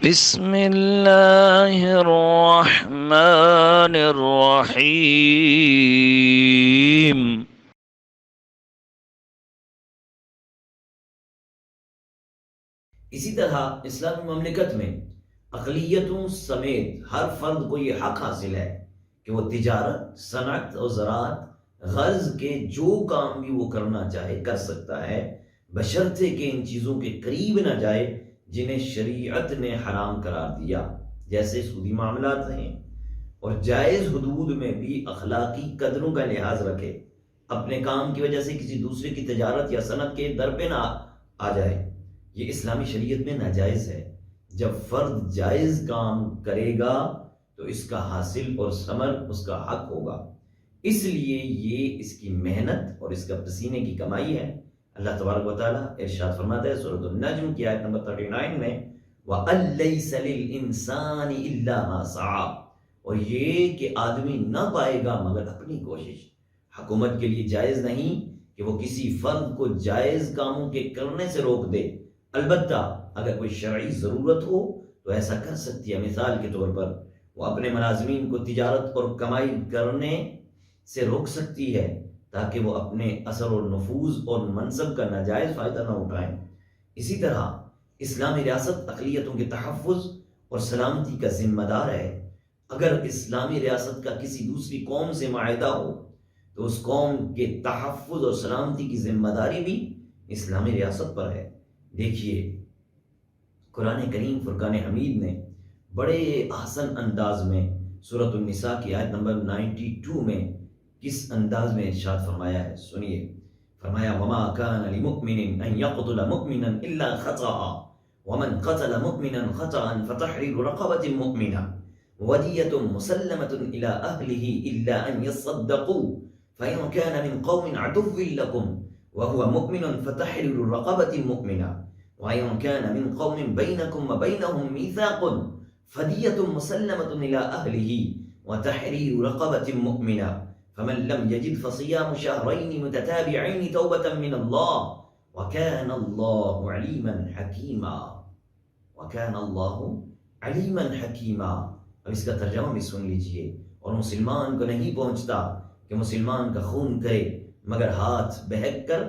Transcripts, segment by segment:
بسم اللہ الرحمن الرحیم۔ اسی طرح اسلامی مملکت میں اقلیتوں سمیت ہر فرد کو یہ حق حاصل ہے کہ وہ تجارت، صنعت اور زراعت غرض کے جو کام بھی وہ کرنا چاہے کر سکتا ہے، بشرطے کہ ان چیزوں کے قریب نہ جائے جنہیں شریعت نے حرام قرار دیا، جیسے سودی معاملات ہیں، اور جائز حدود میں بھی اخلاقی قدروں کا لحاظ رکھے، اپنے کام کی وجہ سے کسی دوسرے کی تجارت یا صنعت کے در پہ نہ آ جائے۔ یہ اسلامی شریعت میں ناجائز ہے۔ جب فرد جائز کام کرے گا تو اس کا حاصل اور ثمر اس کا حق ہوگا، اس لیے یہ اس کی محنت اور اس کا پسینے کی کمائی ہے۔ اللہ تبارک و تعالیٰ ارشاد فرماتا ہے سورۃ النجم کی آیت نمبر 39 میں، وَأَن لَيْسَ لِلْإِنسَانِ إِلَّا مَا سَعَىٰ، اور یہ کہ آدمی نہ پائے گا مگر اپنی کوشش۔ حکومت کے لیے جائز نہیں کہ وہ کسی فرد کو جائز کاموں کے کرنے سے روک دے، البتہ اگر کوئی شرعی ضرورت ہو تو ایسا کر سکتی ہے۔ مثال کے طور پر وہ اپنے ملازمین کو تجارت اور کمائی کرنے سے روک سکتی ہے تاکہ وہ اپنے اثر و نفوذ اور منصب کا ناجائز فائدہ نہ اٹھائیں۔ اسی طرح اسلامی ریاست اقلیتوں کے تحفظ اور سلامتی کا ذمہ دار ہے۔ اگر اسلامی ریاست کا کسی دوسری قوم سے معاہدہ ہو تو اس قوم کے تحفظ اور سلامتی کی ذمہ داری بھی اسلامی ریاست پر ہے۔ دیکھیے قرآن کریم فرقان حمید نے بڑے احسن انداز میں سورۃ النساء کی آیت نمبر 92 میں کس انداز میں ارشاد فرمایا ہے، سنیے۔ فرمایا وَمَا كَانَ لِمُؤْمِنٍ أَن يَقْتُلَ مُؤْمِنًا إِلَّا خَطَأً وَمَنْ قَتَلَ مُؤْمِنًا خَطَأً فَتَحْرِيرُ رَقَبَةٍ مُؤْمِنَةٍ وَدِيَّةٌ مُسَلَّمَةٌ إِلَىٰ أَهْلِهِ إِلَّا أَن يَصَّدَّقُوا فَإِن كَانَ مِن قَوْمٍ عَدُوٍّ لَكُمْ وَهُوَ مُؤْمِنٌ فَتَحْرِيرُ رَقَبَةٍ مُؤْمِنَةٍ وَإِن كَانَ مِن قَوْمٍ بَيْنَكُمْ وَبَيْنَهُم مِّيثَاقٌ فَدِيَّةٌ مُسَلَّمَةٌ إِلَىٰ أَهْلِهِ وَتَحْرِيرُ رَقَبَةٍ مُؤْمِنَةٍ فمن لم يجد فصيام شهرين متتابعين توبة من الله وكان الله عليما حكيما وكان الله عليما حكيما۔ اب اس کا ترجمہ بھی سن لیجئے۔ اور مسلمان کو نہیں پہنچتا کہ مسلمان کا خون کرے مگر ہاتھ بہک کر،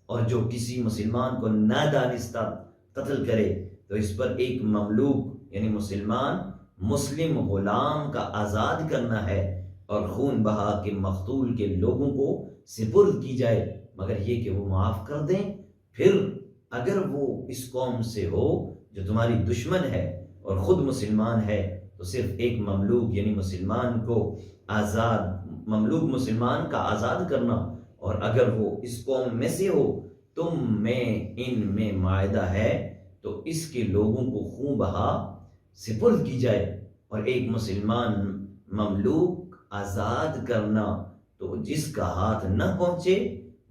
اور جو کسی مسلمان کو نادانستہ قتل کرے تو اس پر ایک مملوک یعنی مسلم غلام کا آزاد کرنا ہے، اور خون بہا کے مقتول کے لوگوں کو سپرد کی جائے، مگر یہ کہ وہ معاف کر دیں۔ پھر اگر وہ اس قوم سے ہو جو تمہاری دشمن ہے اور خود مسلمان ہے تو صرف ایک مملوک یعنی مملوک مسلمان کا آزاد کرنا، اور اگر وہ اس قوم میں سے ہو تم میں ان میں معاہدہ ہے تو اس کے لوگوں کو خون بہا سپرد کی جائے، اور ایک مسلمان مملوک آزاد کرنا، تو جس کا ہاتھ نہ پہنچے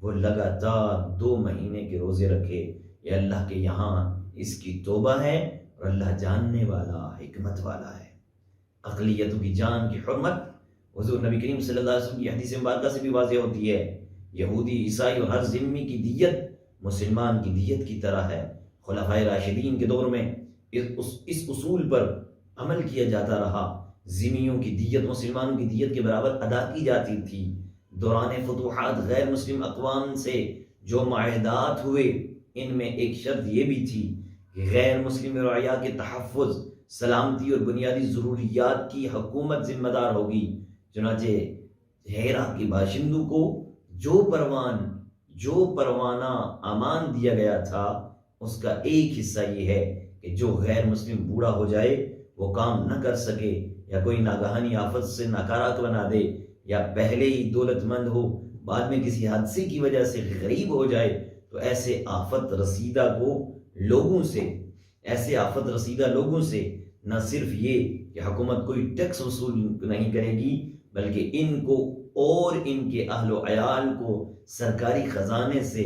وہ لگاتار 2 مہینے کے روزے رکھے۔ یہ اللہ کے یہاں اس کی توبہ ہے، اور اللہ جاننے والا حکمت والا ہے۔ اقلیتوں کی جان کی حرمت حضور نبی کریم صلی اللہ علیہ وسلم کی حدیث مبارکہ سے بھی واضح ہوتی ہے۔ یہودی، عیسائی اور ہر ذمہ کی دیت مسلمان کی دیت کی طرح ہے۔ خلفائے راشدین کے دور میں اس اصول پر عمل کیا جاتا رہا۔ ذمیوں کی دیت مسلمانوں کی دیت کے برابر ادا کی جاتی تھی۔ دوران فتوحات غیر مسلم اقوام سے جو معاہدات ہوئے ان میں ایک شرط یہ بھی تھی کہ غیر مسلم رعایا کے تحفظ، سلامتی اور بنیادی ضروریات کی حکومت ذمہ دار ہوگی۔ چنانچہ ہیرا کے باشندوں کو جو پروانہ امان دیا گیا تھا اس کا ایک حصہ یہ ہے کہ جو غیر مسلم بوڑھا ہو جائے، وہ کام نہ کر سکے، یا کوئی ناگہانی آفت سے ناکارات بنا دے، یا پہلے ہی دولت مند ہو بعد میں کسی حادثے کی وجہ سے غریب ہو جائے، تو ایسے آفت رسیدہ لوگوں سے نہ صرف یہ کہ حکومت کوئی ٹیکس وصول نہیں کرے گی، بلکہ ان کو اور ان کے اہل و عیال کو سرکاری خزانے سے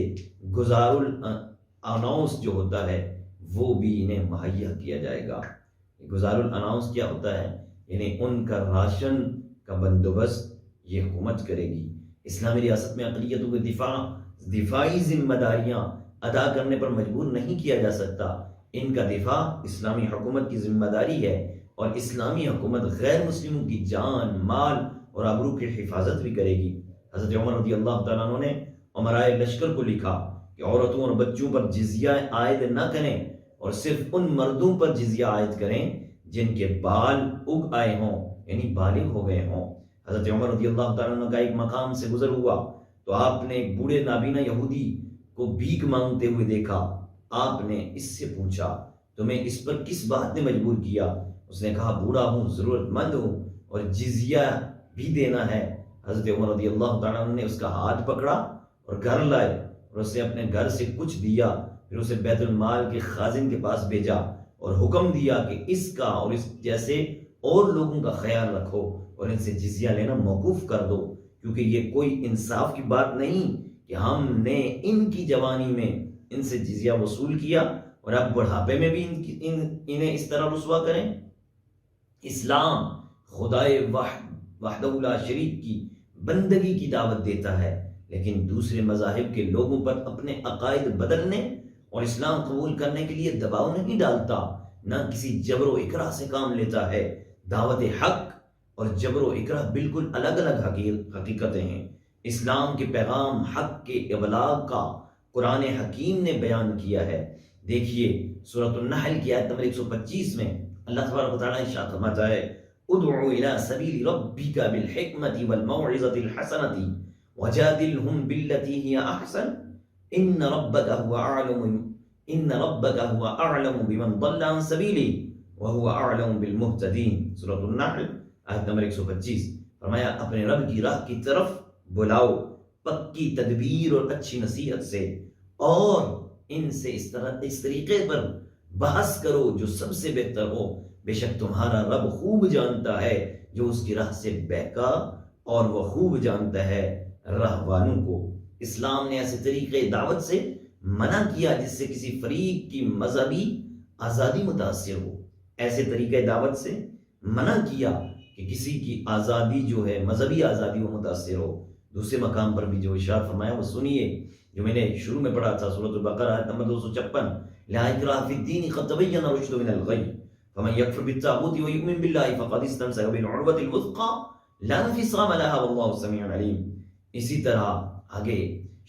گزار الاناؤنس جو ہوتا ہے وہ بھی انہیں مہیا کیا جائے گا۔ گزار الاناؤنس کیا ہوتا ہے؟ یعنی ان کا راشن کا بندوبست یہ حکومت کرے گی۔ اسلامی ریاست میں اقلیتوں کو دفاعی ذمہ داریاں ادا کرنے پر مجبور نہیں کیا جا سکتا۔ ان کا دفاع اسلامی حکومت کی ذمہ داری ہے، اور اسلامی حکومت غیر مسلموں کی جان، مال اور آبرو کی حفاظت بھی کرے گی۔ حضرت عمر رضی اللہ تعالیٰ عنہ نے امرائے لشکر کو لکھا کہ عورتوں اور بچوں پر جزیہ عائد نہ کریں، اور صرف ان مردوں پر جزیہ عائد کریں جن کے بال اگ آئے ہوں، یعنی بالغ ہو گئے ہوں۔ حضرت عمر رضی اللہ تعالیٰ عنہ کا ایک مقام سے گزر ہوا تو آپ نے ایک بوڑھے نابینا یہودی کو بھیک مانگتے ہوئے دیکھا۔ آپ نے اس سے پوچھا تمہیں اس پر کس بات نے مجبور کیا؟ اس نے کہا بوڑھا ہوں، ضرورت مند ہوں، اور جزیہ بھی دینا ہے۔ حضرت عمر رضی اللہ تعالیٰ عنہ نے اس کا ہاتھ پکڑا اور گھر لائے، اور اسے اپنے گھر سے کچھ دیا، پھر اسے بیت المال کے خازن کے پاس بھیجا اور حکم دیا کہ اس کا اور اس جیسے اور لوگوں کا خیال رکھو اور ان سے جزیہ لینا موقوف کر دو، کیونکہ یہ کوئی انصاف کی بات نہیں کہ ہم نے ان کی جوانی میں ان سے جزیہ وصول کیا اور اب بڑھاپے میں بھی انہیں اس طرح رسوا کریں۔ اسلام خدائے وحدہ لا شریک کی بندگی کی دعوت دیتا ہے، لیکن دوسرے مذاہب کے لوگوں پر اپنے عقائد بدلنے اور اسلام قبول کرنے کے لیے دباؤ نہیں ڈالتا، نہ کسی جبر و اکراہ سے کام لیتا ہے۔ دعوت حق اور جبر و اکراہ بالکل الگ الگ حقیقتیں ہیں۔ اسلام کے پیغام حق کے ابلاغ کا قرآن حکیم نے بیان کیا ہے۔ دیکھیے سورۃ النحل کی آیت نمبر 125 میں اللہ تبارک و تعالیٰ ارشاد فرماتا ہے ادعو الی سبیل ربک بالحکمۃ والموعظۃ الحسنۃ وجادلہم باللتی ہی احسن ان ربک هو اعلم بمن ضل عن سبیلہ وهو اعلم بالمہتدین۔ سورۃ النحل آیت نمبر 125۔ فرمایا اپنے رب کی راہ کی طرف بلاؤ پکی تدبیر اور اچھی نصیحت سے، اور ان سے اس طریقے پر بحث کرو جو سب سے بہتر ہو، بے شک تمہارا رب خوب جانتا ہے جو اس کی راہ سے بہکا، اور وہ خوب جانتا ہے راہوانوں کو۔ اسلام نے ایسے طریقے دعوت سے منع کیا جس سے کسی فریق کی مذہبی آزادی متاثر ہو۔ ایسے طریقے دعوت سے منع کیا کہ کسی کی آزادی جو ہے مذہبی آزادی وہ متاثر ہو۔ دوسرے مقام پر بھی جو ارشاد فرمایا وہ سنیے، جو میں نے شروع میں پڑھا تھا، سورۃ البقرہ آیت نمبر 256، لا اکراہ فی الدین قد تبین الرشد من الغی فمن یکفر بالطاغوت ویؤمن باللہ فقد استمسک بالعروۃ الوثقی لا انفصام لها واللہ سمیع علیم۔ اسی طرح آگے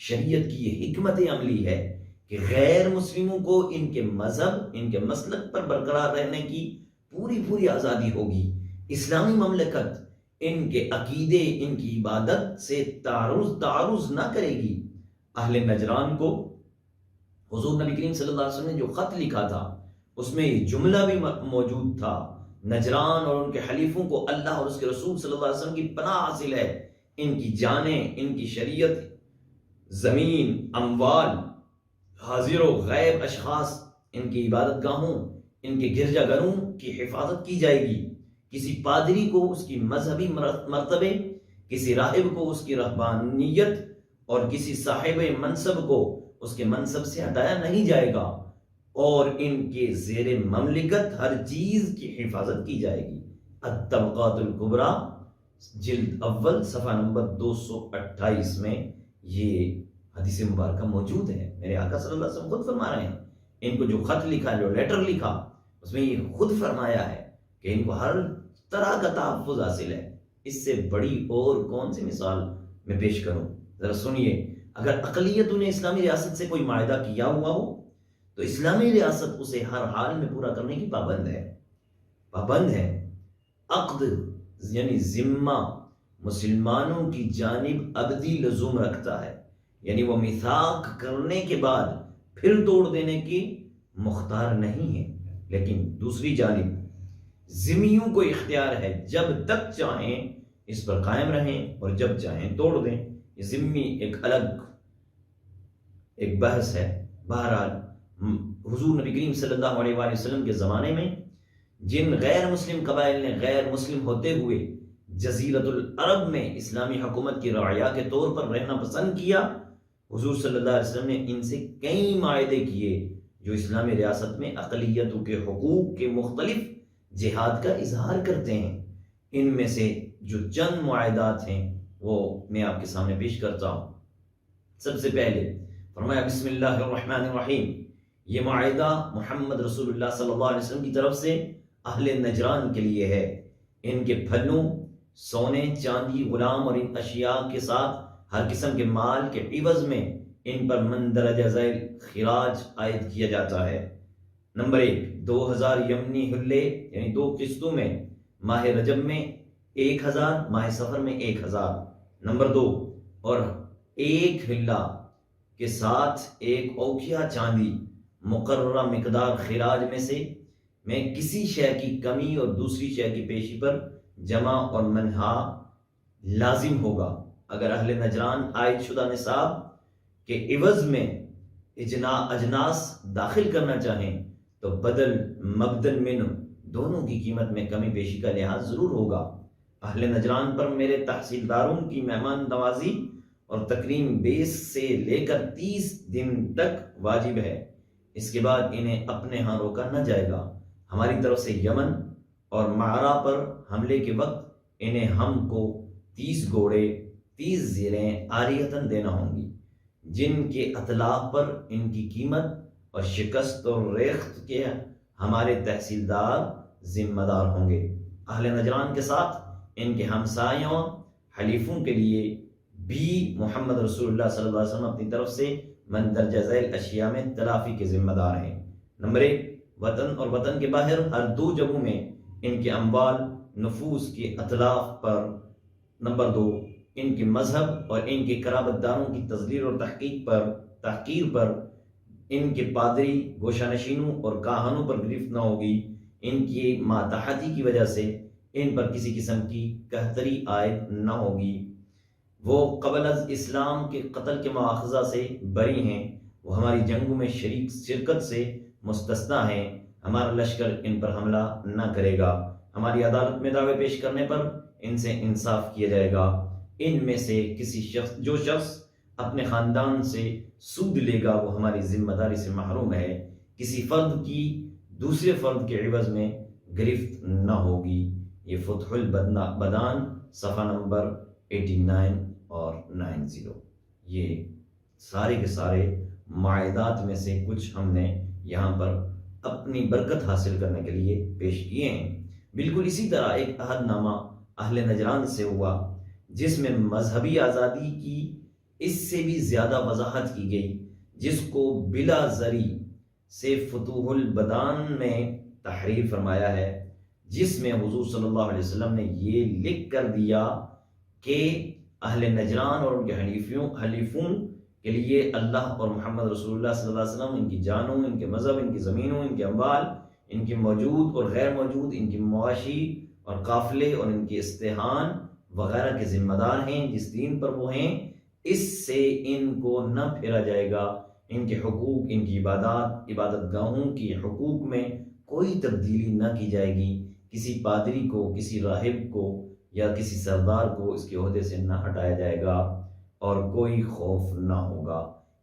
شریعت کی یہ حکمت عملی ہے کہ غیر مسلموں کو ان کے مذہب، ان کے مسلک پر برقرار رہنے کی پوری آزادی ہوگی۔ اسلامی مملکت ان کے عقیدے، ان کی عبادت سے تعارض نہ کرے گی۔ اہل نجران کو حضور نبی کریم صلی اللہ علیہ وسلم نے جو خط لکھا تھا اس میں یہ جملہ بھی موجود تھا، نجران اور ان کے حلیفوں کو اللہ اور اس کے رسول صلی اللہ علیہ وسلم کی پناہ حاصل ہے، ان کی جانیں، ان کی شریعت، زمین، اموال، حاضر و غیب اشخاص، ان کی عبادت گاہوں، ان کے گرجا گھروں کی حفاظت کی جائے گی۔ کسی پادری کو اس کی مذہبی مرتبے، کسی راہب کو اس کی رہبانیت اور کسی صاحب منصب کو اس کے منصب سے ہٹایا نہیں جائے گا، اور ان کے زیر مملکت ہر چیز کی حفاظت کی جائے گی۔ الطبقات الکبریٰ جلد اول صفحہ نمبر 228 میں یہ حدیث مبارکہ موجود ہے۔ میرے آقا صلی اللہ علیہ وسلم خود فرما رہے ہیں، ان کو جو خط لکھا، جو لیٹر لکھا، اس میں یہ خود فرمایا ہے کہ ان کو ہر طرح کا تحفظ حاصل ہے۔ اس سے بڑی اور کون سی مثال میں پیش کروں؟ ذرا سنیے، اگر اقلیتوں نے اسلامی ریاست سے کوئی معاہدہ کیا ہوا ہو تو اسلامی ریاست اسے ہر حال میں پورا کرنے کی پابند ہے۔ عقد یعنی ذمہ مسلمانوں کی جانب ابدی لزوم رکھتا ہے، یعنی وہ میثاق کرنے کے بعد پھر توڑ دینے کی مختار نہیں ہے، لیکن دوسری جانب ذمیوں کو اختیار ہے جب تک چاہیں اس پر قائم رہیں اور جب چاہیں توڑ دیں۔ یہ ذمی ایک الگ ایک بحث ہے۔ بہرحال حضور نبی کریم صلی اللہ علیہ وآلہ وسلم کے زمانے میں جن غیر مسلم قبائل نے غیر مسلم ہوتے ہوئے جزیرۃ العرب میں اسلامی حکومت کی رعایا کے طور پر رہنا پسند کیا، حضور صلی اللہ علیہ وسلم نے ان سے کئی معاہدے کیے جو اسلامی ریاست میں اقلیتوں کے حقوق کے مختلف جہاد کا اظہار کرتے ہیں۔ ان میں سے جو چند معاہدات ہیں وہ میں آپ کے سامنے پیش کرتا ہوں۔ سب سے پہلے فرمایا بسم اللہ الرحمن الرحیم یہ معاہدہ محمد رسول اللہ صلی اللہ علیہ وسلم کی طرف سے اہل نجران کے لیے ہے۔ ان کے پھلوں، سونے، چاندی، غلام اور ان اشیاء کے ساتھ ہر قسم کے مال کے عوض میں ان پر مندرجہ ذیل خراج عائد کیا جاتا ہے۔ نمبر 1، 2000 یمنی حلے یعنی 2 قسطوں میں، ماہ رجب میں 1000، ماہ سفر میں 1000۔ نمبر 2، اور 1 حلہ کے ساتھ 1 اوکھیا چاندی مقررہ مقدار خراج میں کسی شے کی کمی اور دوسری شے کی پیشی پر جمع اور منہا لازم ہوگا۔ اگر اہل نجران عائد شدہ نصاب کے عوض میں اجناس داخل کرنا چاہیں تو بدل مبدل منہ دونوں کی قیمت میں کمی بیشی کا لحاظ ضرور ہوگا۔ اہل نجران پر میرے تحصیلداروں کی مہمان نوازی اور تکریم 20 سے لے کر 30 دن تک واجب ہے۔ اس کے بعد انہیں اپنے ہاں روکا نہ جائے گا۔ ہماری طرف سے یمن اور معرہ پر حملے کے وقت انہیں ہم کو 30 گھوڑے، 30 زیریں عاریتاً دینا ہوں گی، جن کے اطلاق پر ان کی قیمت اور شکست اور ریخت کے ہمارے تحصیلدار ذمہ دار ہوں گے۔ اہل نجران کے ساتھ ان کے ہمسایوں حلیفوں کے لیے بھی محمد رسول اللہ صلی اللہ علیہ وسلم اپنی طرف سے مندرجہ ذیل اشیاء میں تلافی کے ذمہ دار ہیں۔ نمبر 1، وطن اور وطن کے باہر ہر 2 جگہوں میں ان کے اموال نفوس کے اطلاف پر۔ نمبر 2، ان کے مذہب اور ان کے قرابت داروں کی تذلیل اور تحقیر پر ان کے پادری، گوشہ نشینوں اور کاہنوں پر گرفت نہ ہوگی۔ ان کی ماتحتی کی وجہ سے ان پر کسی قسم کی قحطی عائد نہ ہوگی۔ وہ قبل از اسلام کے قتل کے مواخذہ سے بری ہیں۔ وہ ہماری جنگوں میں شرکت سے مستثنیٰ ہیں۔ ہمارا لشکر ان پر حملہ نہ کرے گا۔ ہماری عدالت میں دعوے پیش کرنے پر ان سے انصاف کیا جائے گا۔ ان میں سے جو شخص اپنے خاندان سے سود لے گا وہ ہماری ذمہ داری سے محروم ہے۔ کسی فرد کی دوسرے فرد کے عوض میں گرفت نہ ہوگی۔ یہ فتح البدان صفحہ نمبر 89 اور 90۔ یہ سارے کے سارے معاہدات میں سے کچھ ہم نے یہاں پر اپنی برکت حاصل کرنے کے لیے پیش کیے ہیں۔ بالکل اسی طرح ایک عہد نامہ اہل نجران سے ہوا جس میں مذہبی آزادی کی اس سے بھی زیادہ وضاحت کی گئی، جس کو بلا زری سے فتوح البدان میں تحریر فرمایا ہے، جس میں حضور صلی اللہ علیہ وسلم نے یہ لکھ کر دیا کہ اہل نجران اور ان کے حلیفوں کے لیے اللہ اور محمد رسول اللہ صلی اللہ علیہ وسلم ان کی جانوں، ان کے مذہب، ان کی زمینوں، ان کے اموال، ان کے موجود اور غیر موجود، ان کی معاشی اور قافلے اور ان کے استحان وغیرہ کے ذمہ دار ہیں۔ جس دین پر وہ ہیں اس سے ان کو نہ پھیرا جائے گا۔ ان کے حقوق، ان کی عبادت گاہوں کی حقوق میں کوئی تبدیلی نہ کی جائے گی۔ کسی پادری کو، کسی راہب کو یا کسی سردار کو اس کے عہدے سے نہ ہٹایا جائے گا اور کوئی خوف نہ ہوگا۔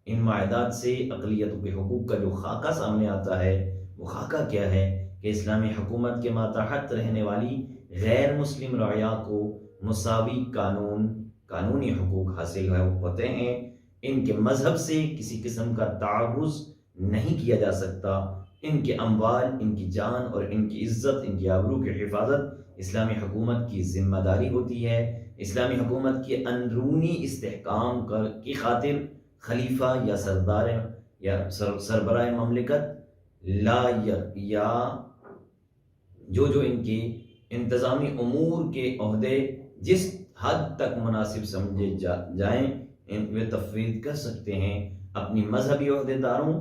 ان معاہدات سے اقلیتوں کے حقوق کا جو خاکہ سامنے آتا ہے وہ خاکہ کیا ہے کہ اسلامی حکومت کے ماتحت رہنے والی غیر مسلم رعایا کو مساوی قانونی حقوق حاصل ہوتے ہیں۔ ان کے مذہب سے کسی قسم کا تعرض نہیں کیا جا سکتا۔ ان کے اموال، ان کی جان اور ان کی عزت، ان کی آبرو کی حفاظت اسلامی حکومت کی ذمہ داری ہوتی ہے۔ اسلامی حکومت کے اندرونی استحکام کی خاطر خلیفہ یا سردار یا سربراہ مملکت یا جو ان کے انتظامی امور کے عہدے جس حد تک مناسب سمجھے جائیں ان میں تفویض کر سکتے ہیں۔ اپنی مذہبی عہدے داروں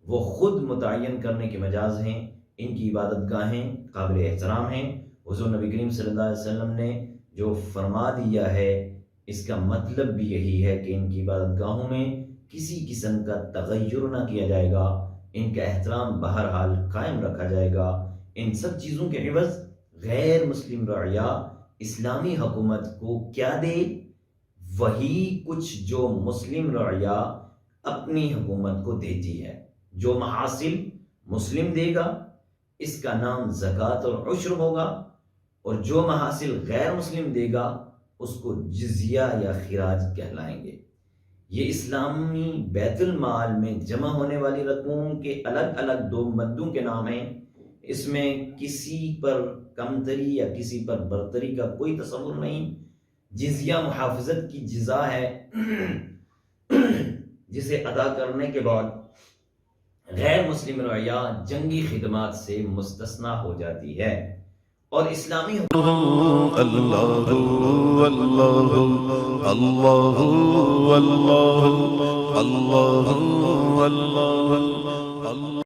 وہ خود متعین کرنے کے مجاز ہیں۔ ان کی عبادت گاہیں قابل احترام ہیں۔ حضور نبی کریم صلی اللہ علیہ وسلم نے جو فرما دیا ہے اس کا مطلب بھی یہی ہے کہ ان کی عبادت گاہوں میں کسی قسم کا تغیر نہ کیا جائے گا۔ ان کا احترام بہرحال قائم رکھا جائے گا۔ ان سب چیزوں کے عوض غیر مسلم رعایا اسلامی حکومت کو کیا دے؟ وہی کچھ جو مسلم رعایا اپنی حکومت کو دیتی ہے۔ جو محاصل مسلم دے گا اس کا نام زکوٰۃ اور عشر ہوگا، اور جو محاصل غیر مسلم دے گا اس کو جزیہ یا خراج کہلائیں گے۔ یہ اسلامی بیت المال میں جمع ہونے والی رقموں کے الگ الگ 2 مدوں کے نام ہیں۔ اس میں کسی پر کمتری یا کسی پر برتری کا کوئی تصور نہیں۔ جزیہ محافظت کی جزا ہے جسے ادا کرنے کے بعد غیر مسلم رعیہ جنگی خدمات سے مستثنا ہو جاتی ہے، اور اسلامی اللہ اللہ اللہ اللہ اللہ اللہ